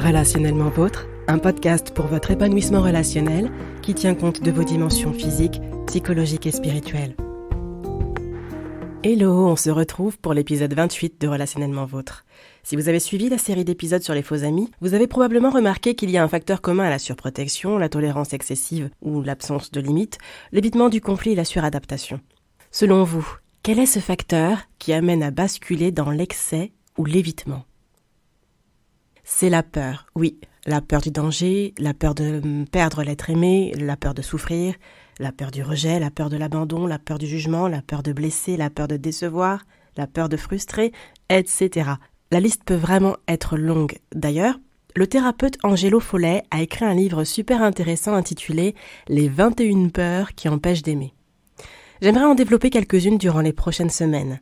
Relationnellement Vôtre, un podcast pour votre épanouissement relationnel qui tient compte de vos dimensions physiques, psychologiques et spirituelles. Hello, on se retrouve pour l'épisode 28 de Relationnellement Vôtre. Si vous avez suivi la série d'épisodes sur les faux amis, vous avez probablement remarqué qu'il y a un facteur commun à la surprotection, la tolérance excessive ou l'absence de limites, l'évitement du conflit et la suradaptation. Selon vous, quel est ce facteur qui amène à basculer dans l'excès ou l'évitement ? C'est la peur, oui, la peur du danger, la peur de perdre l'être aimé, la peur de souffrir, la peur du rejet, la peur de l'abandon, la peur du jugement, la peur de blesser, la peur de décevoir, la peur de frustrer, etc. La liste peut vraiment être longue. D'ailleurs, le thérapeute Angelo Follet a écrit un livre super intéressant intitulé « Les 21 peurs qui empêchent d'aimer ». J'aimerais en développer quelques-unes durant les prochaines semaines.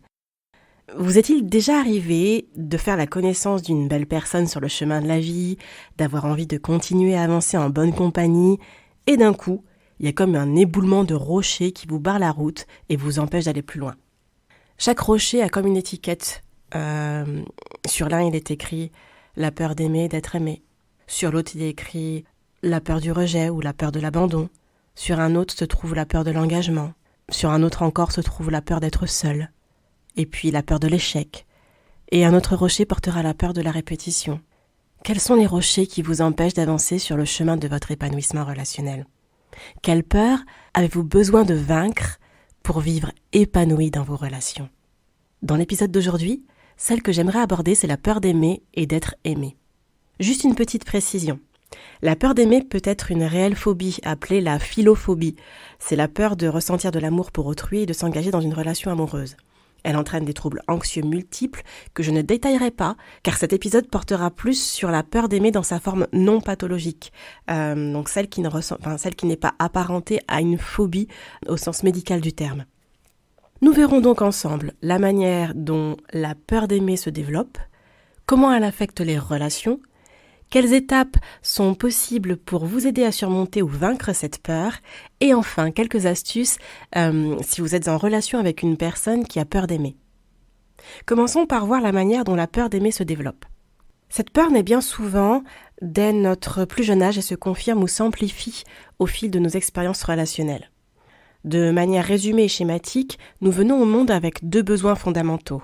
Vous est-il déjà arrivé de faire la connaissance d'une belle personne sur le chemin de la vie, d'avoir envie de continuer à avancer en bonne compagnie, et d'un coup, il y a comme un éboulement de rochers qui vous barre la route et vous empêche d'aller plus loin. Chaque rocher a comme une étiquette. Sur l'un, il est écrit « la peur d'aimer, d'être aimé ». Sur l'autre, il est écrit « la peur du rejet » ou « la peur de l'abandon ». Sur un autre se trouve la peur de l'engagement. Sur un autre encore se trouve la peur d'être seul. Et puis la peur de l'échec. Et un autre rocher portera la peur de la répétition. Quels sont les rochers qui vous empêchent d'avancer sur le chemin de votre épanouissement relationnel ? Quelle peur avez-vous besoin de vaincre pour vivre épanoui dans vos relations ? Dans l'épisode d'aujourd'hui, celle que j'aimerais aborder, c'est la peur d'aimer et d'être aimé. Juste une petite précision. La peur d'aimer peut être une réelle phobie, appelée la philophobie. C'est la peur de ressentir de l'amour pour autrui et de s'engager dans une relation amoureuse. Elle entraîne des troubles anxieux multiples que je ne détaillerai pas, car cet épisode portera plus sur la peur d'aimer dans sa forme non pathologique, donc celle qui n'est pas apparentée à une phobie au sens médical du terme. Nous verrons donc ensemble la manière dont la peur d'aimer se développe, comment elle affecte les relations, quelles étapes sont possibles pour vous aider à surmonter ou vaincre cette peur, et enfin quelques astuces si vous êtes en relation avec une personne qui a peur d'aimer. Commençons par voir la manière dont la peur d'aimer se développe. Cette peur naît bien souvent dès notre plus jeune âge et se confirme ou s'amplifie au fil de nos expériences relationnelles. De manière résumée et schématique, nous venons au monde avec deux besoins fondamentaux,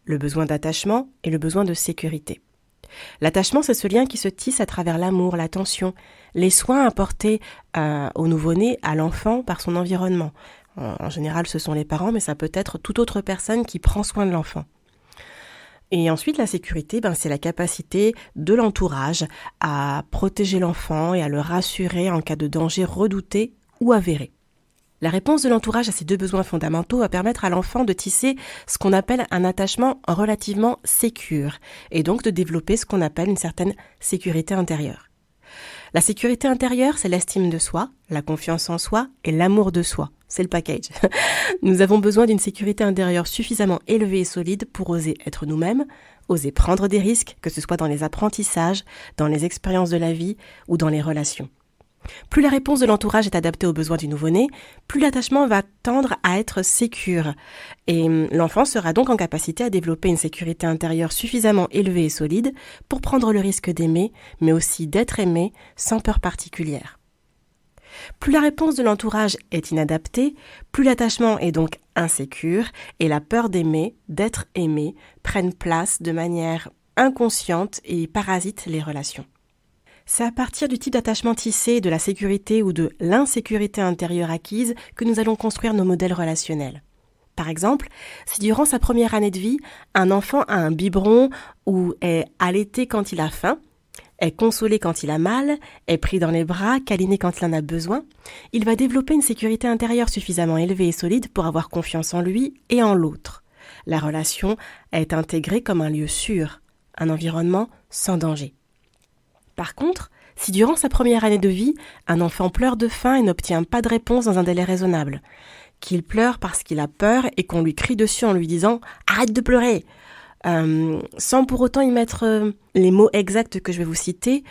le besoin d'attachement et le besoin de sécurité. L'attachement, c'est ce lien qui se tisse à travers l'amour, l'attention, les soins apportés au nouveau-né, à l'enfant par son environnement. En général, ce sont les parents, mais ça peut être toute autre personne qui prend soin de l'enfant. Et ensuite, la sécurité, c'est la capacité de l'entourage à protéger l'enfant et à le rassurer en cas de danger redouté ou avéré. La réponse de l'entourage à ces deux besoins fondamentaux va permettre à l'enfant de tisser ce qu'on appelle un attachement relativement sécure et donc de développer ce qu'on appelle une certaine sécurité intérieure. La sécurité intérieure, c'est l'estime de soi, la confiance en soi et l'amour de soi. C'est le package. Nous avons besoin d'une sécurité intérieure suffisamment élevée et solide pour oser être nous-mêmes, oser prendre des risques, que ce soit dans les apprentissages, dans les expériences de la vie ou dans les relations. Plus la réponse de l'entourage est adaptée aux besoins du nouveau-né, plus l'attachement va tendre à être sécure. Et l'enfant sera donc en capacité à développer une sécurité intérieure suffisamment élevée et solide pour prendre le risque d'aimer, mais aussi d'être aimé sans peur particulière. Plus la réponse de l'entourage est inadaptée, plus l'attachement est donc insécure et la peur d'aimer, d'être aimé, prennent place de manière inconsciente et parasitent les relations. C'est à partir du type d'attachement tissé, de la sécurité ou de l'insécurité intérieure acquise que nous allons construire nos modèles relationnels. Par exemple, si durant sa première année de vie, un enfant a un biberon ou est allaité quand il a faim, est consolé quand il a mal, est pris dans les bras, câliné quand il en a besoin, il va développer une sécurité intérieure suffisamment élevée et solide pour avoir confiance en lui et en l'autre. La relation est intégrée comme un lieu sûr, un environnement sans danger. Par contre, si durant sa première année de vie, un enfant pleure de faim et n'obtient pas de réponse dans un délai raisonnable, qu'il pleure parce qu'il a peur et qu'on lui crie dessus en lui disant « Arrête de pleurer !» sans pour autant y mettre les mots exacts que je vais vous citer,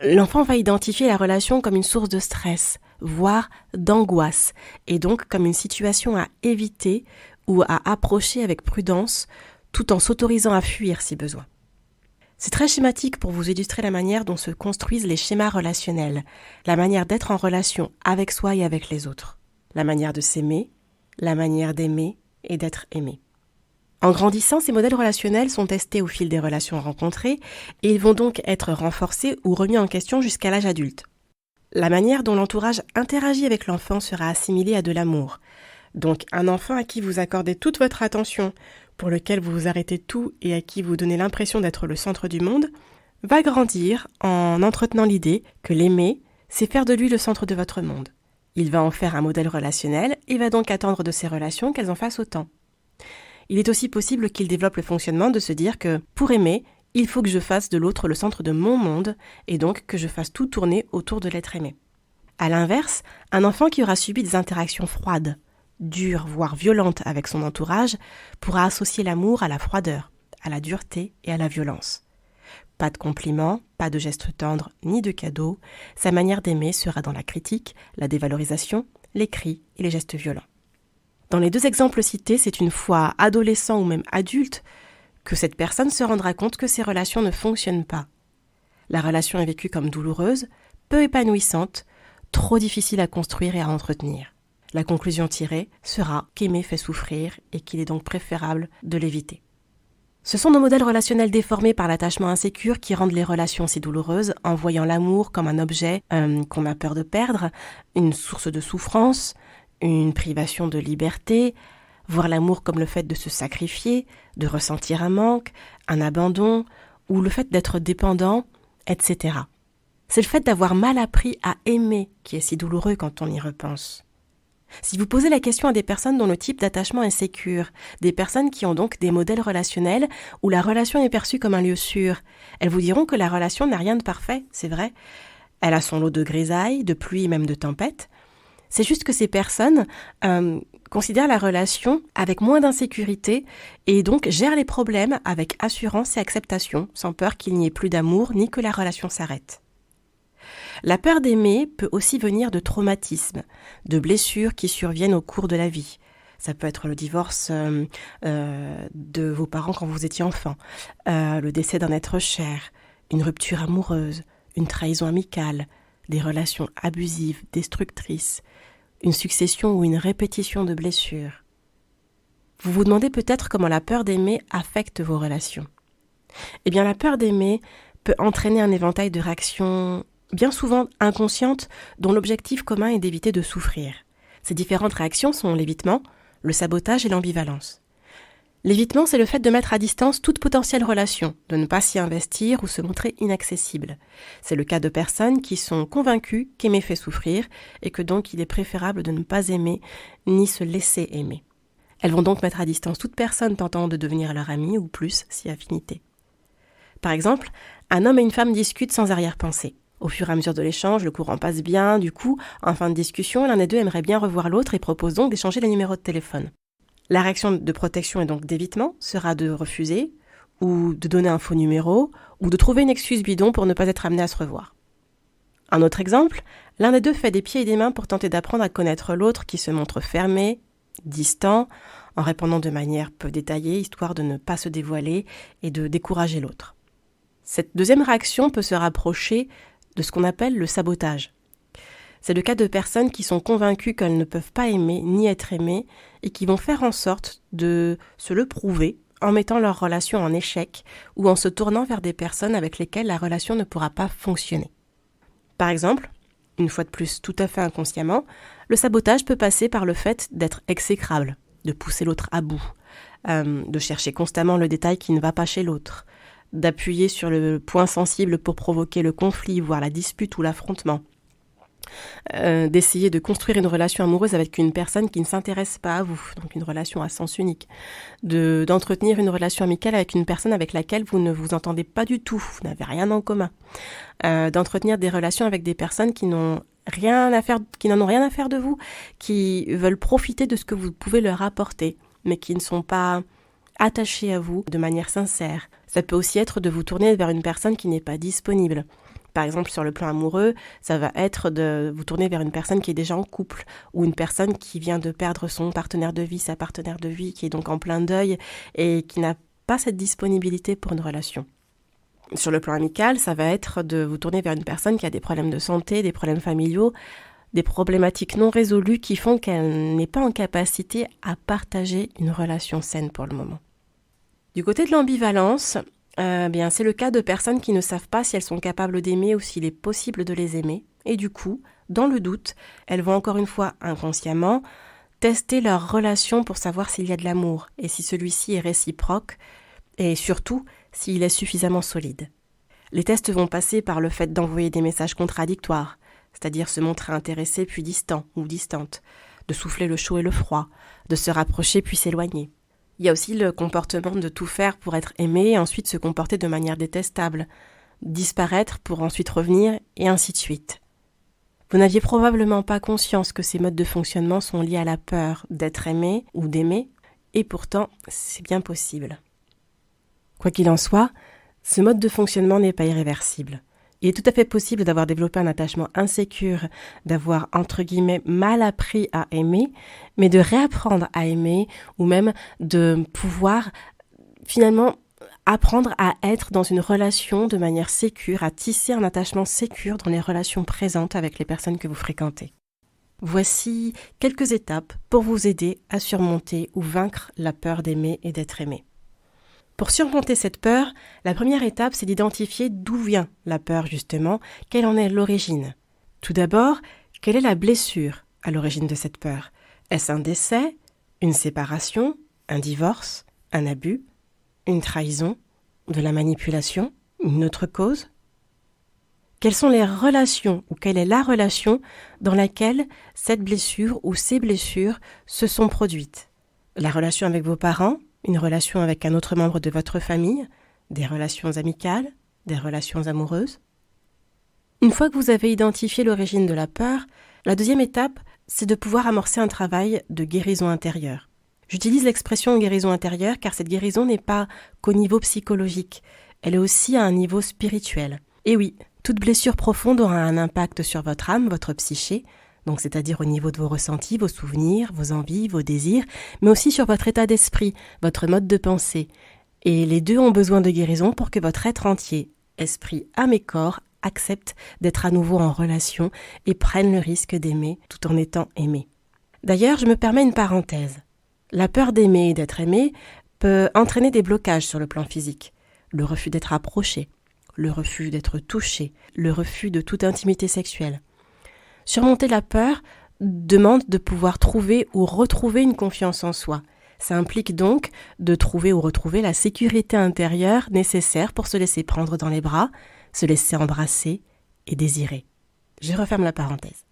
l'enfant va identifier la relation comme une source de stress, voire d'angoisse, et donc comme une situation à éviter ou à approcher avec prudence, tout en s'autorisant à fuir si besoin. C'est très schématique pour vous illustrer la manière dont se construisent les schémas relationnels, la manière d'être en relation avec soi et avec les autres, la manière de s'aimer, la manière d'aimer et d'être aimé. En grandissant, ces modèles relationnels sont testés au fil des relations rencontrées et ils vont donc être renforcés ou remis en question jusqu'à l'âge adulte. La manière dont l'entourage interagit avec l'enfant sera assimilée à de l'amour. Donc un enfant à qui vous accordez toute votre attention, pour lequel vous vous arrêtez tout et à qui vous donnez l'impression d'être le centre du monde, va grandir en entretenant l'idée que l'aimer, c'est faire de lui le centre de votre monde. Il va en faire un modèle relationnel et va donc attendre de ses relations qu'elles en fassent autant. Il est aussi possible qu'il développe le fonctionnement de se dire que, pour aimer, il faut que je fasse de l'autre le centre de mon monde et donc que je fasse tout tourner autour de l'être aimé. À l'inverse, un enfant qui aura subi des interactions froides, dures, voire violentes avec son entourage, pourra associer l'amour à la froideur, à la dureté et à la violence. Pas de compliments, pas de gestes tendres, ni de cadeaux, sa manière d'aimer sera dans la critique, la dévalorisation, les cris et les gestes violents. Dans les deux exemples cités, c'est une fois adolescent ou même adulte que cette personne se rendra compte que ses relations ne fonctionnent pas. La relation est vécue comme douloureuse, peu épanouissante, trop difficile à construire et à entretenir. La conclusion tirée sera qu'aimer fait souffrir et qu'il est donc préférable de l'éviter. Ce sont nos modèles relationnels déformés par l'attachement insécure qui rendent les relations si douloureuses en voyant l'amour comme un objet qu'on a peur de perdre, une source de souffrance, une privation de liberté, voir l'amour comme le fait de se sacrifier, de ressentir un manque, un abandon, ou le fait d'être dépendant, etc. C'est le fait d'avoir mal appris à aimer qui est si douloureux quand on y repense. Si vous posez la question à des personnes dont le type d'attachement est sécure, des personnes qui ont donc des modèles relationnels où la relation est perçue comme un lieu sûr, elles vous diront que la relation n'a rien de parfait, c'est vrai. Elle a son lot de grisailles, de pluie et même de tempêtes. C'est juste que ces personnes considèrent la relation avec moins d'insécurité et donc gèrent les problèmes avec assurance et acceptation, sans peur qu'il n'y ait plus d'amour ni que la relation s'arrête. La peur d'aimer peut aussi venir de traumatismes, de blessures qui surviennent au cours de la vie. Ça peut être le divorce de vos parents quand vous étiez enfant, le décès d'un être cher, une rupture amoureuse, une trahison amicale, des relations abusives, destructrices, une succession ou une répétition de blessures. Vous vous demandez peut-être comment la peur d'aimer affecte vos relations. Eh bien, la peur d'aimer peut entraîner un éventail de réactions bien souvent inconscientes dont l'objectif commun est d'éviter de souffrir. Ces différentes réactions sont l'évitement, le sabotage et l'ambivalence. L'évitement, c'est le fait de mettre à distance toute potentielle relation, de ne pas s'y investir ou se montrer inaccessible. C'est le cas de personnes qui sont convaincues qu'aimer fait souffrir et que donc il est préférable de ne pas aimer ni se laisser aimer. Elles vont donc mettre à distance toute personne tentant de devenir leur amie ou plus si affinité. Par exemple, un homme et une femme discutent sans arrière-pensée. Au fur et à mesure de l'échange, le courant passe bien, du coup, en fin de discussion, l'un des deux aimerait bien revoir l'autre et propose donc d'échanger les numéros de téléphone. La réaction de protection et donc d'évitement sera de refuser, ou de donner un faux numéro, ou de trouver une excuse bidon pour ne pas être amené à se revoir. Un autre exemple, l'un des deux fait des pieds et des mains pour tenter d'apprendre à connaître l'autre qui se montre fermé, distant, en répondant de manière peu détaillée, histoire de ne pas se dévoiler et de décourager l'autre. Cette deuxième réaction peut se rapprocher de ce qu'on appelle le sabotage. C'est le cas de personnes qui sont convaincues qu'elles ne peuvent pas aimer ni être aimées et qui vont faire en sorte de se le prouver en mettant leur relation en échec ou en se tournant vers des personnes avec lesquelles la relation ne pourra pas fonctionner. Par exemple, une fois de plus tout à fait inconsciemment, le sabotage peut passer par le fait d'être exécrable, de pousser l'autre à bout, de chercher constamment le détail qui ne va pas chez l'autre, d'appuyer sur le point sensible pour provoquer le conflit, voire la dispute ou l'affrontement, d'essayer de construire une relation amoureuse avec une personne qui ne s'intéresse pas à vous, donc une relation à sens unique, d'entretenir une relation amicale avec une personne avec laquelle vous ne vous entendez pas du tout, vous n'avez rien en commun, d'entretenir des relations avec des personnes qui n'en ont rien à faire de vous, qui veulent profiter de ce que vous pouvez leur apporter, mais qui ne sont pas attachés à vous de manière sincère. Ça peut aussi être de vous tourner vers une personne qui n'est pas disponible. Par exemple, sur le plan amoureux, ça va être de vous tourner vers une personne qui est déjà en couple ou une personne qui vient de perdre son partenaire de vie, sa partenaire de vie, qui est donc en plein deuil et qui n'a pas cette disponibilité pour une relation. Sur le plan amical, ça va être de vous tourner vers une personne qui a des problèmes de santé, des problèmes familiaux, des problématiques non résolues qui font qu'elle n'est pas en capacité à partager une relation saine pour le moment. Du côté de l'ambivalence, c'est le cas de personnes qui ne savent pas si elles sont capables d'aimer ou s'il est possible de les aimer. Et du coup, dans le doute, elles vont encore une fois inconsciemment tester leur relation pour savoir s'il y a de l'amour et si celui-ci est réciproque et surtout s'il est suffisamment solide. Les tests vont passer par le fait d'envoyer des messages contradictoires, c'est-à-dire se montrer intéressé puis distant ou distante, de souffler le chaud et le froid, de se rapprocher puis s'éloigner. Il y a aussi le comportement de tout faire pour être aimé et ensuite se comporter de manière détestable, disparaître pour ensuite revenir et ainsi de suite. Vous n'aviez probablement pas conscience que ces modes de fonctionnement sont liés à la peur d'être aimé ou d'aimer, et pourtant c'est bien possible. Quoi qu'il en soit, ce mode de fonctionnement n'est pas irréversible. Il est tout à fait possible d'avoir développé un attachement insécure, d'avoir entre guillemets mal appris à aimer, mais de réapprendre à aimer ou même de pouvoir finalement apprendre à être dans une relation de manière sécure, à tisser un attachement sécure dans les relations présentes avec les personnes que vous fréquentez. Voici quelques étapes pour vous aider à surmonter ou vaincre la peur d'aimer et d'être aimé. Pour surmonter cette peur, la première étape, c'est d'identifier d'où vient la peur justement, quelle en est l'origine. Tout d'abord, quelle est la blessure à l'origine de cette peur ? Est-ce un décès, une séparation, un divorce, un abus, une trahison, de la manipulation, une autre cause ? Quelles sont les relations ou quelle est la relation dans laquelle cette blessure ou ces blessures se sont produites ? La relation avec vos parents ? Une relation avec un autre membre de votre famille, des relations amicales, des relations amoureuses. Une fois que vous avez identifié l'origine de la peur, la deuxième étape, c'est de pouvoir amorcer un travail de guérison intérieure. J'utilise l'expression guérison intérieure car cette guérison n'est pas qu'au niveau psychologique, elle est aussi à un niveau spirituel. Et oui, toute blessure profonde aura un impact sur votre âme, votre psyché, donc c'est-à-dire au niveau de vos ressentis, vos souvenirs, vos envies, vos désirs, mais aussi sur votre état d'esprit, votre mode de pensée. Et les deux ont besoin de guérison pour que votre être entier, esprit, âme et corps, accepte d'être à nouveau en relation et prenne le risque d'aimer tout en étant aimé. D'ailleurs, je me permets une parenthèse. La peur d'aimer et d'être aimé peut entraîner des blocages sur le plan physique. Le refus d'être approché, le refus d'être touché, le refus de toute intimité sexuelle. Surmonter la peur demande de pouvoir trouver ou retrouver une confiance en soi. Ça implique donc de trouver ou retrouver la sécurité intérieure nécessaire pour se laisser prendre dans les bras, se laisser embrasser et désirer. Je referme la parenthèse.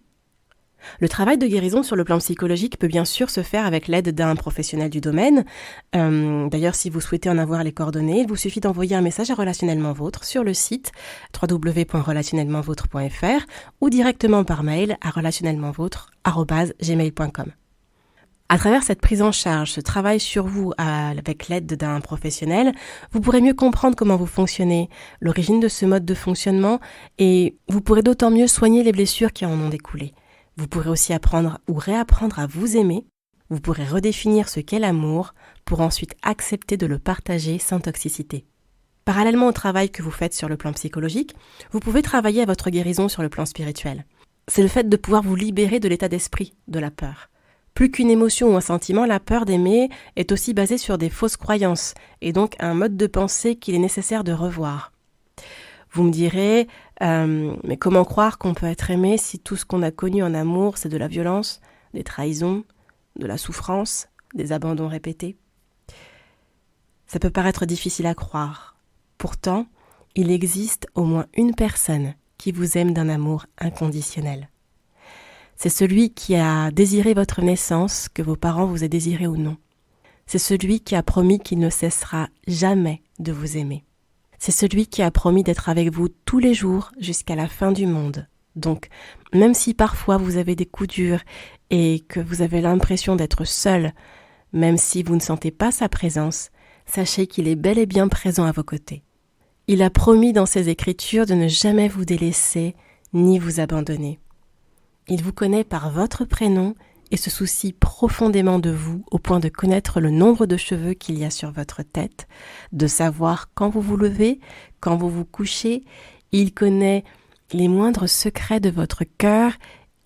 Le travail de guérison sur le plan psychologique peut bien sûr se faire avec l'aide d'un professionnel du domaine. D'ailleurs, si vous souhaitez en avoir les coordonnées, il vous suffit d'envoyer un message à Relationnellement Vôtre sur le site www.relationnellementvôtre.fr ou directement par mail à relationnellementvôtre@gmail.com. À travers cette prise en charge, ce travail sur vous avec l'aide d'un professionnel, vous pourrez mieux comprendre comment vous fonctionnez, l'origine de ce mode de fonctionnement et vous pourrez d'autant mieux soigner les blessures qui en ont découlé. Vous pourrez aussi apprendre ou réapprendre à vous aimer. Vous pourrez redéfinir ce qu'est l'amour pour ensuite accepter de le partager sans toxicité. Parallèlement au travail que vous faites sur le plan psychologique, vous pouvez travailler à votre guérison sur le plan spirituel. C'est le fait de pouvoir vous libérer de l'état d'esprit de la peur. Plus qu'une émotion ou un sentiment, la peur d'aimer est aussi basée sur des fausses croyances et donc un mode de pensée qu'il est nécessaire de revoir. Vous me direz, mais comment croire qu'on peut être aimé si tout ce qu'on a connu en amour, c'est de la violence, des trahisons, de la souffrance, des abandons répétés ? Ça peut paraître difficile à croire. Pourtant, il existe au moins une personne qui vous aime d'un amour inconditionnel. C'est celui qui a désiré votre naissance, que vos parents vous aient désiré ou non. C'est celui qui a promis qu'il ne cessera jamais de vous aimer. C'est celui qui a promis d'être avec vous tous les jours jusqu'à la fin du monde. Donc, même si parfois vous avez des coups durs et que vous avez l'impression d'être seul, même si vous ne sentez pas sa présence, sachez qu'il est bel et bien présent à vos côtés. Il a promis dans ses écritures de ne jamais vous délaisser ni vous abandonner. Il vous connaît par votre prénom et se soucie profondément de vous au point de connaître le nombre de cheveux qu'il y a sur votre tête, de savoir quand vous vous levez, quand vous vous couchez. Il connaît les moindres secrets de votre cœur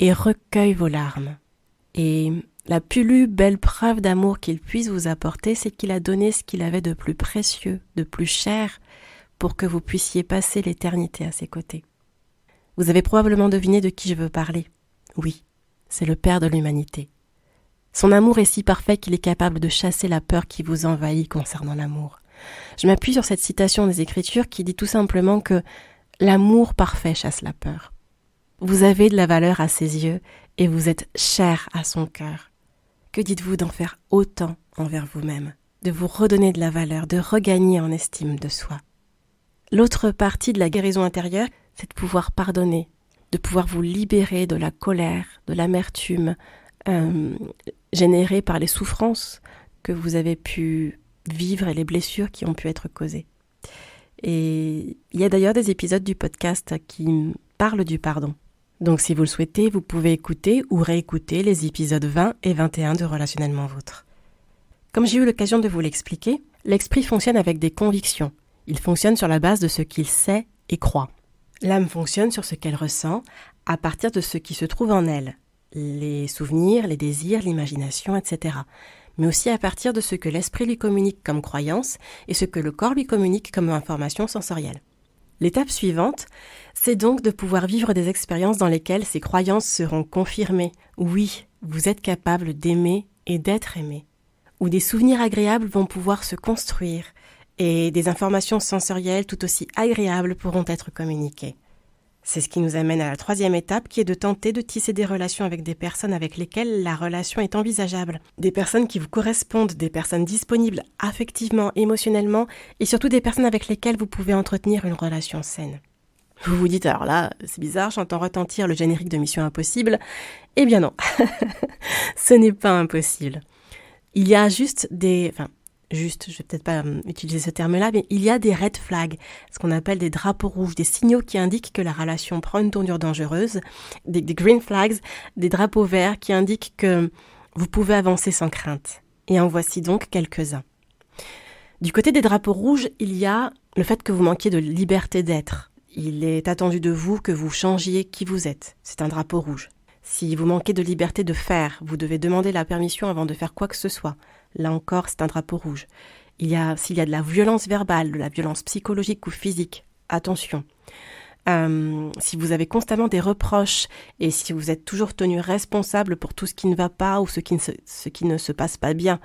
et recueille vos larmes. Et la plus belle preuve d'amour qu'il puisse vous apporter, c'est qu'il a donné ce qu'il avait de plus précieux, de plus cher, pour que vous puissiez passer l'éternité à ses côtés. Vous avez probablement deviné de qui je veux parler. Oui, c'est le Père de l'humanité. Son amour est si parfait qu'il est capable de chasser la peur qui vous envahit concernant l'amour. Je m'appuie sur cette citation des Écritures qui dit tout simplement que l'amour parfait chasse la peur. Vous avez de la valeur à ses yeux et vous êtes cher à son cœur. Que dites-vous d'en faire autant envers vous-même, de vous redonner de la valeur, de regagner en estime de soi? L'autre partie de la guérison intérieure, c'est de pouvoir pardonner, de pouvoir vous libérer de la colère, de l'amertume générée par les souffrances que vous avez pu vivre et les blessures qui ont pu être causées. Et il y a d'ailleurs des épisodes du podcast qui parlent du pardon. Donc si vous le souhaitez, vous pouvez écouter ou réécouter les épisodes 20 et 21 de Relationnellement Vôtre. Comme j'ai eu l'occasion de vous l'expliquer, l'esprit fonctionne avec des convictions. Il fonctionne sur la base de ce qu'il sait et croit. L'âme fonctionne sur ce qu'elle ressent à partir de ce qui se trouve en elle, les souvenirs, les désirs, l'imagination, etc. Mais aussi à partir de ce que l'esprit lui communique comme croyance et ce que le corps lui communique comme information sensorielle. L'étape suivante, c'est donc de pouvoir vivre des expériences dans lesquelles ces croyances seront confirmées. Oui, vous êtes capable d'aimer et d'être aimé. Où des souvenirs agréables vont pouvoir se construire et des informations sensorielles tout aussi agréables pourront être communiquées. C'est ce qui nous amène à la troisième étape qui est de tenter de tisser des relations avec des personnes avec lesquelles la relation est envisageable. Des personnes qui vous correspondent, des personnes disponibles affectivement, émotionnellement et surtout des personnes avec lesquelles vous pouvez entretenir une relation saine. Vous vous dites alors là, c'est bizarre, j'entends retentir le générique de Mission Impossible. Eh bien non, ce n'est pas impossible. Il y a je vais peut-être pas utiliser ce terme-là, mais il y a des red flags, ce qu'on appelle des drapeaux rouges, des signaux qui indiquent que la relation prend une tournure dangereuse, des green flags, des drapeaux verts qui indiquent que vous pouvez avancer sans crainte. Et en voici donc quelques-uns. Du côté des drapeaux rouges, il y a le fait que vous manquiez de liberté d'être. Il est attendu de vous que vous changiez qui vous êtes. C'est un drapeau rouge. Si vous manquez de liberté de faire, vous devez demander la permission avant de faire quoi que ce soit. Là encore, c'est un drapeau rouge. S'il y a de la violence verbale, de la violence psychologique ou physique, attention. Si vous avez constamment des reproches et si vous êtes toujours tenu responsable pour tout ce qui ne va pas ou ce qui ne se passe pas bien,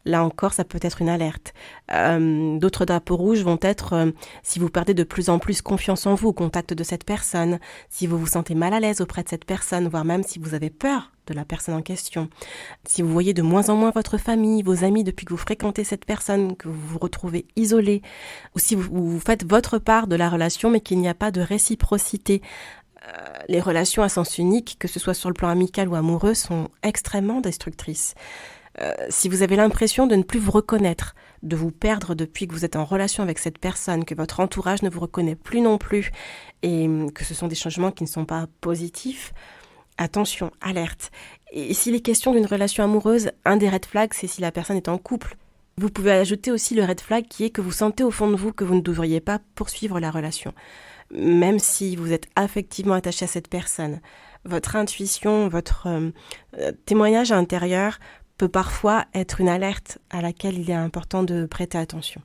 là encore, ça peut être une alerte. D'autres drapeaux rouges vont être si vous perdez de plus en plus confiance en vous au contact de cette personne, si vous vous sentez mal à l'aise auprès de cette personne, voire même si vous avez peur de la personne en question. Si vous voyez de moins en moins votre famille, vos amis depuis que vous fréquentez cette personne, que vous vous retrouvez isolé, ou si vous faites votre part de la relation mais qu'il n'y a pas de réciprocité. Les relations à sens unique, que ce soit sur le plan amical ou amoureux, sont extrêmement destructrices. Si vous avez l'impression de ne plus vous reconnaître, de vous perdre depuis que vous êtes en relation avec cette personne, que votre entourage ne vous reconnaît plus non plus et que ce sont des changements qui ne sont pas positifs, attention, alerte. Et s'il est question d'une relation amoureuse, un des red flags, c'est si la personne est en couple. Vous pouvez ajouter aussi le red flag qui est que vous sentez au fond de vous que vous ne devriez pas poursuivre la relation. Même si vous êtes affectivement attaché à cette personne, votre intuition, votre témoignage intérieur peut parfois être une alerte à laquelle il est important de prêter attention.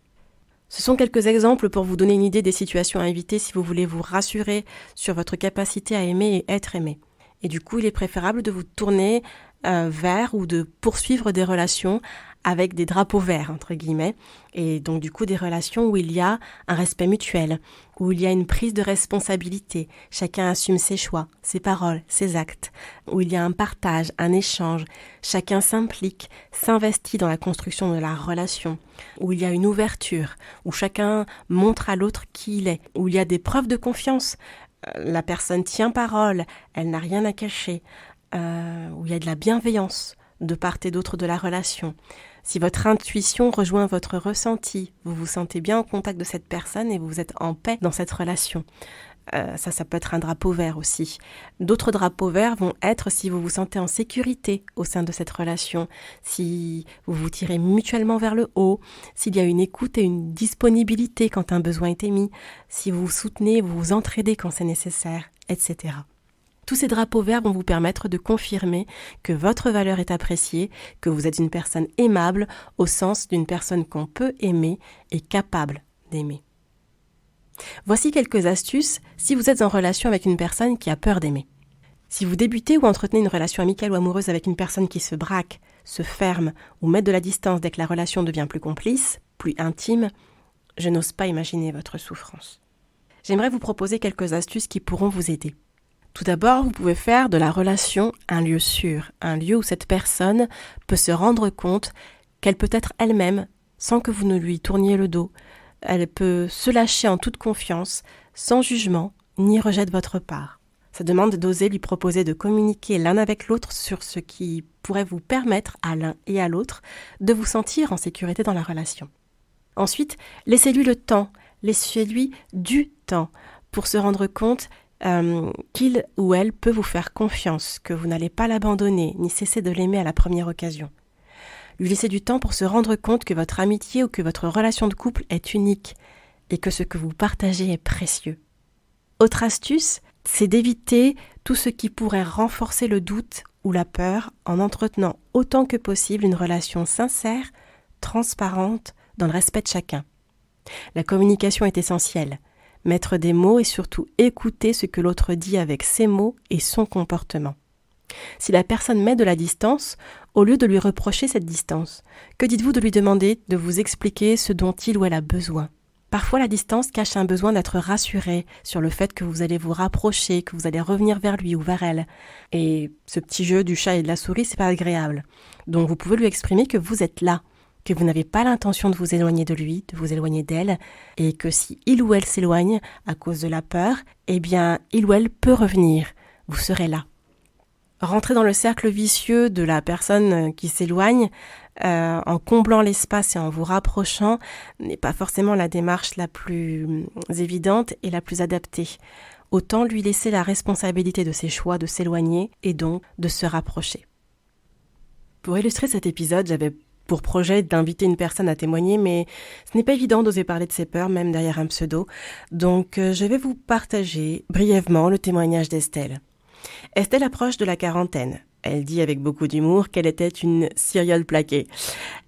Ce sont quelques exemples pour vous donner une idée des situations à éviter si vous voulez vous rassurer sur votre capacité à aimer et être aimé. Et du coup, il est préférable de vous tourner vers ou de poursuivre des relations avec des drapeaux verts, entre guillemets, et donc du coup des relations où il y a un respect mutuel, où il y a une prise de responsabilité, chacun assume ses choix, ses paroles, ses actes, où il y a un partage, un échange, chacun s'implique, s'investit dans la construction de la relation, où il y a une ouverture, où chacun montre à l'autre qui il est, où il y a des preuves de confiance, la personne tient parole, elle n'a rien à cacher, où il y a de la bienveillance de part et d'autre de la relation. Si votre intuition rejoint votre ressenti, vous vous sentez bien en contact de cette personne et vous êtes en paix dans cette relation. Ça peut être un drapeau vert aussi. D'autres drapeaux verts vont être si vous vous sentez en sécurité au sein de cette relation, si vous vous tirez mutuellement vers le haut, s'il y a une écoute et une disponibilité quand un besoin est émis, si vous vous soutenez, vous vous entraidez quand c'est nécessaire, etc. Tous ces drapeaux verts vont vous permettre de confirmer que votre valeur est appréciée, que vous êtes une personne aimable au sens d'une personne qu'on peut aimer et capable d'aimer. Voici quelques astuces si vous êtes en relation avec une personne qui a peur d'aimer. Si vous débutez ou entretenez une relation amicale ou amoureuse avec une personne qui se braque, se ferme ou met de la distance dès que la relation devient plus complice, plus intime, je n'ose pas imaginer votre souffrance. J'aimerais vous proposer quelques astuces qui pourront vous aider. Tout d'abord, vous pouvez faire de la relation un lieu sûr, un lieu où cette personne peut se rendre compte qu'elle peut être elle-même sans que vous ne lui tourniez le dos. Elle peut se lâcher en toute confiance, sans jugement ni rejet de votre part. Ça demande d'oser lui proposer de communiquer l'un avec l'autre sur ce qui pourrait vous permettre à l'un et à l'autre de vous sentir en sécurité dans la relation. Ensuite, laissez-lui le temps, laissez-lui du temps pour se rendre compte qu'il ou elle peut vous faire confiance, que vous n'allez pas l'abandonner ni cesser de l'aimer à la première occasion. Lui laisser du temps pour se rendre compte que votre amitié ou que votre relation de couple est unique et que ce que vous partagez est précieux. Autre astuce, c'est d'éviter tout ce qui pourrait renforcer le doute ou la peur en entretenant autant que possible une relation sincère, transparente, dans le respect de chacun. La communication est essentielle. Mettre des mots et surtout écouter ce que l'autre dit avec ses mots et son comportement. Si la personne met de la distance, au lieu de lui reprocher cette distance, que dites-vous de lui demander de vous expliquer ce dont il ou elle a besoin ? Parfois, la distance cache un besoin d'être rassuré sur le fait que vous allez vous rapprocher, que vous allez revenir vers lui ou vers elle. Et ce petit jeu du chat et de la souris, c'est pas agréable. Donc vous pouvez lui exprimer que vous êtes là, que vous n'avez pas l'intention de vous éloigner de lui, de vous éloigner d'elle, et que si il ou elle s'éloigne à cause de la peur, eh bien, il ou elle peut revenir. Vous serez là. Rentrer dans le cercle vicieux de la personne qui s'éloigne, en comblant l'espace et en vous rapprochant, n'est pas forcément la démarche la plus évidente et la plus adaptée. Autant lui laisser la responsabilité de ses choix de s'éloigner et donc de se rapprocher. Pour illustrer cet épisode, j'avais pour projet d'inviter une personne à témoigner, mais ce n'est pas évident d'oser parler de ses peurs, même derrière un pseudo. Donc je vais vous partager brièvement le témoignage d'Estelle. Estelle approche de la quarantaine. Elle dit avec beaucoup d'humour qu'elle était une serial plaquée.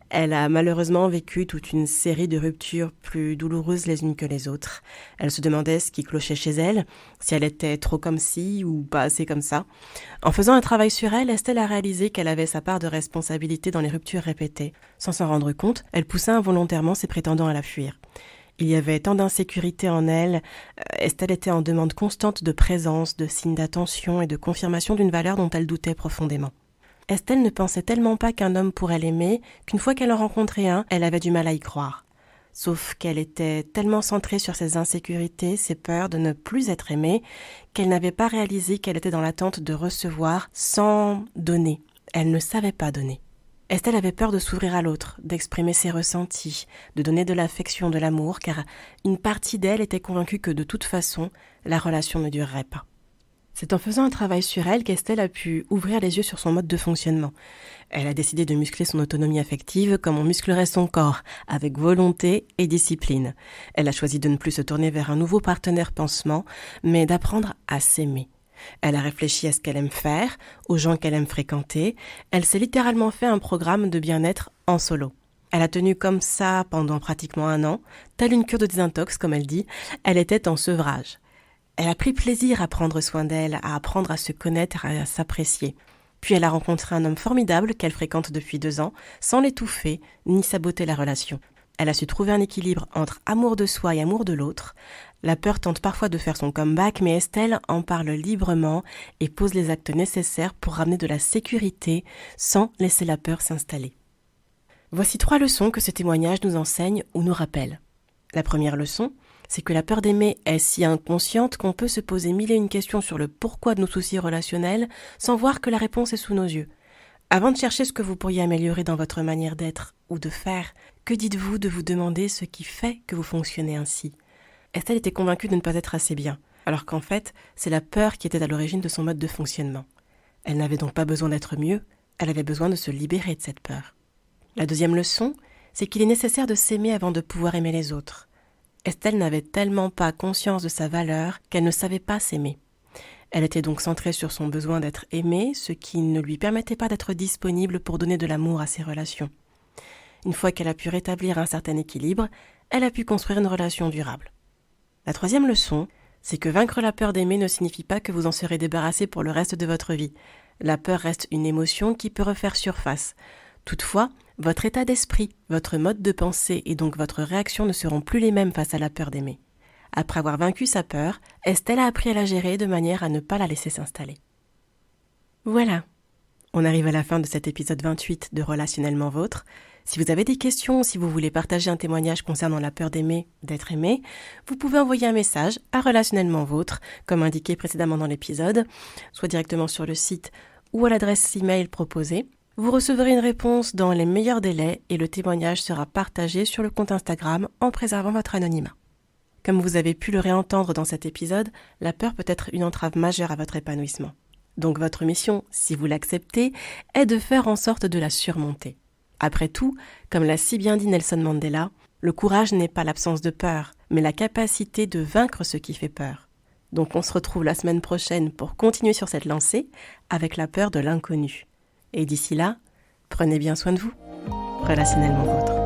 Elle a malheureusement vécu toute une série de ruptures plus douloureuses les unes que les autres. Elle se demandait ce qui clochait chez elle, si elle était trop comme ci ou pas assez comme ça. En faisant un travail sur elle, Estelle a réalisé qu'elle avait sa part de responsabilité dans les ruptures répétées. Sans s'en rendre compte, elle poussa involontairement ses prétendants à la fuir. Il y avait tant d'insécurité en elle, Estelle était en demande constante de présence, de signes d'attention et de confirmation d'une valeur dont elle doutait profondément. Estelle ne pensait tellement pas qu'un homme pourrait l'aimer qu'une fois qu'elle en rencontrait un, elle avait du mal à y croire. Sauf qu'elle était tellement centrée sur ses insécurités, ses peurs de ne plus être aimée, qu'elle n'avait pas réalisé qu'elle était dans l'attente de recevoir sans donner. Elle ne savait pas donner. Estelle avait peur de s'ouvrir à l'autre, d'exprimer ses ressentis, de donner de l'affection, de l'amour, car une partie d'elle était convaincue que de toute façon, la relation ne durerait pas. C'est en faisant un travail sur elle qu'Estelle a pu ouvrir les yeux sur son mode de fonctionnement. Elle a décidé de muscler son autonomie affective comme on musclerait son corps, avec volonté et discipline. Elle a choisi de ne plus se tourner vers un nouveau partenaire pansement, mais d'apprendre à s'aimer. Elle a réfléchi à ce qu'elle aime faire, aux gens qu'elle aime fréquenter. Elle s'est littéralement fait un programme de bien-être en solo. Elle a tenu comme ça pendant pratiquement 1 an, telle une cure de désintox, comme elle dit. Elle était en sevrage. Elle a pris plaisir à prendre soin d'elle, à apprendre à se connaître, à s'apprécier. Puis elle a rencontré un homme formidable qu'elle fréquente depuis 2 ans, sans l'étouffer ni saboter la relation. Elle a su trouver un équilibre entre amour de soi et amour de l'autre. La peur tente parfois de faire son comeback, mais Estelle en parle librement et pose les actes nécessaires pour ramener de la sécurité sans laisser la peur s'installer. Voici 3 leçons que ce témoignage nous enseigne ou nous rappelle. La première leçon, c'est que la peur d'aimer est si inconsciente qu'on peut se poser 1001 questions sur le pourquoi de nos soucis relationnels sans voir que la réponse est sous nos yeux. Avant de chercher ce que vous pourriez améliorer dans votre manière d'être ou de faire, que dites-vous de vous demander ce qui fait que vous fonctionnez ainsi ? Estelle était convaincue de ne pas être assez bien. alors qu'en fait, c'est la peur qui était à l'origine de son mode de fonctionnement. Elle n'avait donc pas besoin d'être mieux, elle avait besoin de se libérer de cette peur. La deuxième leçon, c'est qu'il est nécessaire de s'aimer avant de pouvoir aimer les autres. Estelle n'avait tellement pas conscience de sa valeur qu'elle ne savait pas s'aimer. Elle était donc centrée sur son besoin d'être aimée, ce qui ne lui permettait pas d'être disponible pour donner de l'amour à ses relations. Une fois qu'elle a pu rétablir un certain équilibre, elle a pu construire une relation durable. La troisième leçon, c'est que vaincre la peur d'aimer ne signifie pas que vous en serez débarrassé pour le reste de votre vie. La peur reste une émotion qui peut refaire surface. Toutefois, votre état d'esprit, votre mode de pensée et donc votre réaction ne seront plus les mêmes face à la peur d'aimer. Après avoir vaincu sa peur, Estelle a appris à la gérer de manière à ne pas la laisser s'installer. Voilà, on arrive à la fin de cet épisode 28 de Relationnellement Vôtre. Si vous avez des questions ou si vous voulez partager un témoignage concernant la peur d'aimer, d'être aimé, vous pouvez envoyer un message à Relationnellement Vôtre, comme indiqué précédemment dans l'épisode, soit directement sur le site ou à l'adresse email proposée. Vous recevrez une réponse dans les meilleurs délais et le témoignage sera partagé sur le compte Instagram en préservant votre anonymat. Comme vous avez pu le réentendre dans cet épisode, la peur peut être une entrave majeure à votre épanouissement. Donc votre mission, si vous l'acceptez, est de faire en sorte de la surmonter. Après tout, comme l'a si bien dit Nelson Mandela, le courage n'est pas l'absence de peur, mais la capacité de vaincre ce qui fait peur. Donc on se retrouve la semaine prochaine pour continuer sur cette lancée avec la peur de l'inconnu. Et d'ici là, prenez bien soin de vous. Relationnellement Vôtre.